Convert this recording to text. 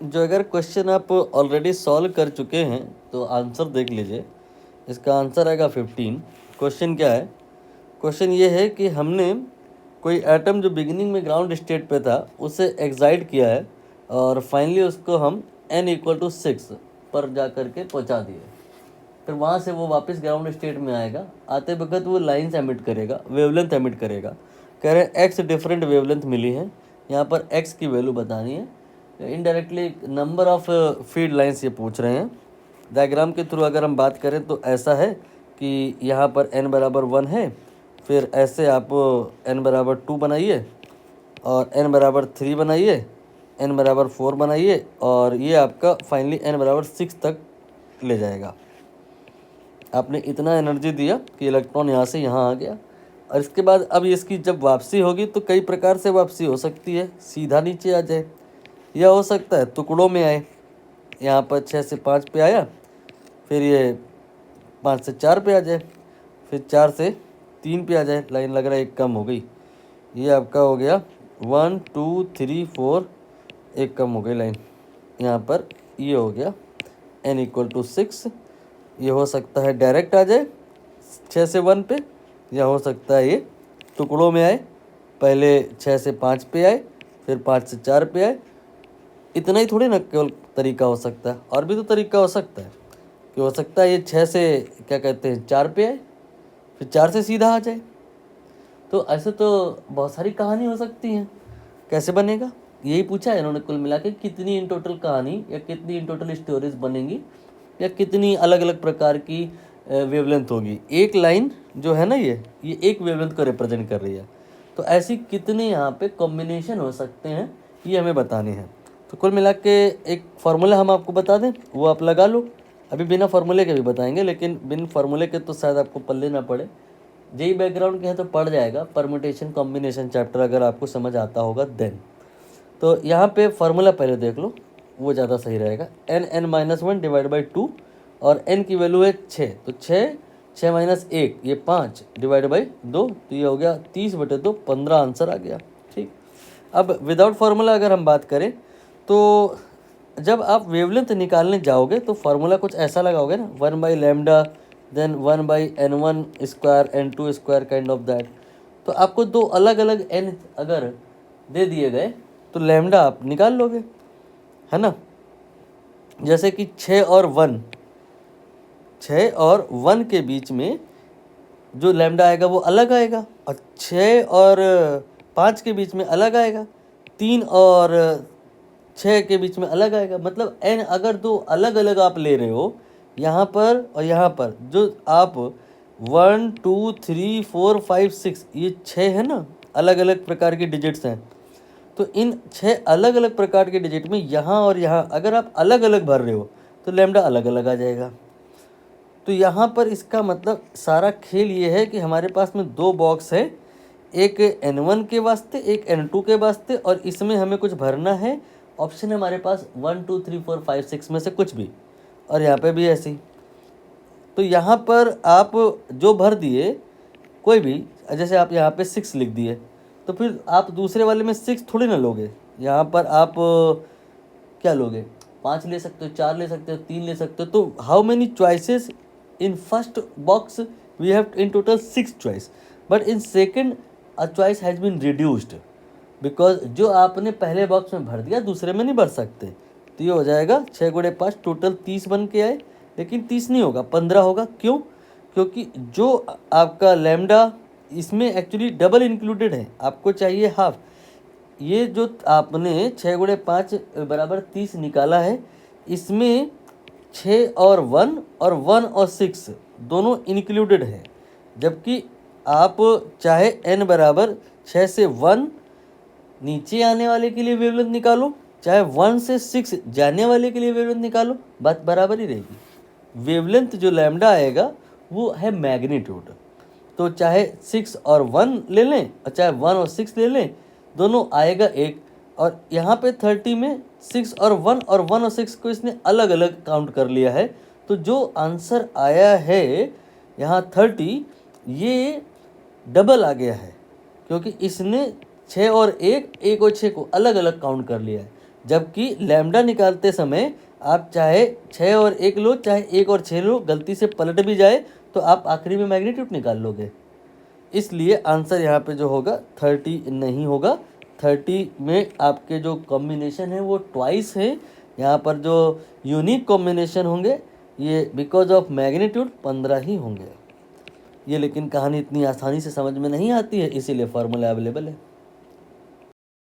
जो अगर क्वेश्चन आप ऑलरेडी सॉल्व कर चुके हैं तो आंसर देख लीजिए। इसका आंसर आएगा 15। क्वेश्चन क्या है? क्वेश्चन ये है कि हमने कोई एटम जो बिगिनिंग में ग्राउंड स्टेट पे था उसे एक्साइट किया है और फाइनली उसको हम n=6 पर जा कर के पहुँचा दिए। फिर वहाँ से वो वापस ग्राउंड स्टेट में आएगा। आते वक्त वो लाइन्स एमिट करेगा, वेवलेंथ एमिट करेगा। कह रहे हैं x डिफरेंट वेवलेंथ मिली है, यहाँ पर x की वैल्यू बतानी है। Indirectly number of feed lines ये पूछ रहे हैं। डायग्राम के थ्रू अगर हम बात करें तो ऐसा है कि यहाँ पर n=1 है, फिर ऐसे आप n=2 बनाइए और n=3 बनाइए, n=4 बनाइए और ये आपका फाइनली n=6 तक ले जाएगा। आपने इतना एनर्जी दिया कि इलेक्ट्रॉन यहाँ से यहाँ आ गया। और इसके बाद अब इसकी जब वापसी होगी तो कई प्रकार से वापसी हो सकती है। सीधा नीचे आ जाए या हो सकता है टुकड़ों में आए। यहाँ पर 6 से 5 पे आया, फिर ये 5 से 4 पे आ जाए, फिर 4 से 3 पे आ जाए। लाइन लग रहा है एक कम हो गई। ये आपका हो गया 1 2 3 4, एक कम हो गई लाइन। यहाँ पर ये हो गया n=6। ये हो सकता है डायरेक्ट आ जाए 6 से 1 पे, या हो सकता है ये टुकड़ों में आए। पहले 6 से 5 पे आए, फिर 5 से 4 पे आए। इतना ही थोड़ी ना केवल तरीका हो सकता है, और भी तो तरीका हो सकता है कि हो सकता है ये 6 से क्या कहते हैं 4 पे आए, फिर 4 से सीधा आ जाए। तो ऐसे तो बहुत सारी कहानी हो सकती हैं। कैसे बनेगा यही पूछा है इन्होंने। कुल मिला के कितनी इन टोटल कहानी या कितनी इन टोटल स्टोरीज बनेंगी या कितनी अलग अलग प्रकार की वेवलेंथ होगी। एक लाइन जो है ना ये एक वेवलेंथ को रिप्रेजेंट कर रही है। तो ऐसी कितने यहाँ पे कॉम्बिनेशन हो सकते हैं ये हमें बताने हैं। तो कुल मिला के एक फार्मूला हम आपको बता दें, वो आप लगा लो। अभी बिना फार्मूले के भी बताएंगे, लेकिन बिन फार्मूले के तो शायद आपको पल्ले ना पड़े। जेई बैकग्राउंड के हैं तो पढ़ जाएगा। परमुटेशन कॉम्बिनेशन चैप्टर अगर आपको समझ आता होगा देन। तो यहाँ पे फार्मूला पहले देख लो, वो ज़्यादा सही रहेगा। n(n-1) डिवाइड बाई 2 और n की वैल्यू है 6, तो 6 ये 5 डिवाइड बाई 2, तो ये हो गया 30/2, 15 आंसर आ गया। ठीक। अब विदाउट फार्मूला अगर हम बात करें तो जब आप वेवलेंथ निकालने जाओगे तो फार्मूला कुछ ऐसा लगाओगे ना, 1/λ then 1/n1² n2² kind of that. तो आपको दो अलग अलग n अगर दे दिए गए तो लैम्डा आप निकाल लोगे, है ना। जैसे कि 6 और 1 के बीच में जो लैम्डा आएगा वो अलग आएगा, और 6 और 5 के बीच में अलग आएगा, 3 और 6 के बीच में अलग आएगा। मतलब n अगर दो अलग अलग आप ले रहे हो यहाँ पर और यहाँ पर, जो आप 1 2 3 4 5 6 ये 6 है ना अलग अलग प्रकार के डिजिट्स हैं। तो इन 6 अलग अलग प्रकार के डिजिट में यहाँ और यहाँ अगर आप अलग अलग भर रहे हो तो लैम्डा अलग अलग आ जाएगा। तो यहाँ पर इसका मतलब सारा खेल ये है कि हमारे पास में दो बॉक्स है, एक n1 के वास्ते एक n2 के वास्ते, और इसमें हमें कुछ भरना है। ऑप्शन है हमारे पास 1 2 3 4 5 6 में से कुछ भी, और यहाँ पे भी ऐसे ही। तो यहाँ पर आप जो भर दिए कोई भी, जैसे आप यहाँ पे 6 लिख दिए, तो फिर आप दूसरे वाले में 6 थोड़ी ना लोगे। यहाँ पर आप क्या लोगे, 5 ले सकते हो, 4 ले सकते हो, 3 ले सकते हो। तो how many choices in first box we have in total 6 choice, but in second a choice has been reduced because जो आपने पहले बॉक्स में भर दिया दूसरे में नहीं भर सकते। तो ये हो जाएगा 6 × 5 टोटल 30 बन के आए, लेकिन 30 नहीं होगा 15 होगा। क्यों? क्योंकि जो आपका लैम्डा इसमें एक्चुअली डबल इंक्लूडेड है, आपको चाहिए हाफ। ये जो आपने 6 × 5 = 30 निकाला है, इसमें 6 और 1 और 6 दोनों इंक्लूडेड है। जबकि आप चाहे n = 6 से 1 नीचे आने वाले के लिए वेवलेंथ निकालो, चाहे 1 से 6 जाने वाले के लिए वेवलेंथ निकालो, बात बराबर ही रहेगी। वेवलेंथ जो लैम्डा आएगा वो है मैग्नीट्यूड। तो चाहे 6 और 1 ले लें और चाहे 1 और 6 ले लें, दोनों आएगा एक। और यहाँ पे 30 में 6 और 1 और 6 को इसने अलग अलग काउंट कर लिया है। तो जो आंसर आया है यहाँ 30, ये डबल आ गया है, क्योंकि इसने 6 और 1 और 6 को अलग अलग काउंट कर लिया है। जबकि लैम्डा निकालते समय आप चाहे 6 और 1 लो, चाहे 1 और 6 लो, गलती से पलट भी जाए तो आप आखिरी में मैग्नीट्यूड निकाल लोगे। इसलिए आंसर यहाँ पे जो होगा 30 नहीं होगा। 30 में आपके जो कॉम्बिनेशन है वो ट्वाइस है। यहाँ पर जो यूनिक कॉम्बिनेशन होंगे ये बिकॉज ऑफ मैग्नीट्यूड 15 ही होंगे। ये लेकिन कहानी इतनी आसानी से समझ में नहीं आती है, इसीलिए फार्मूला अवेलेबल है।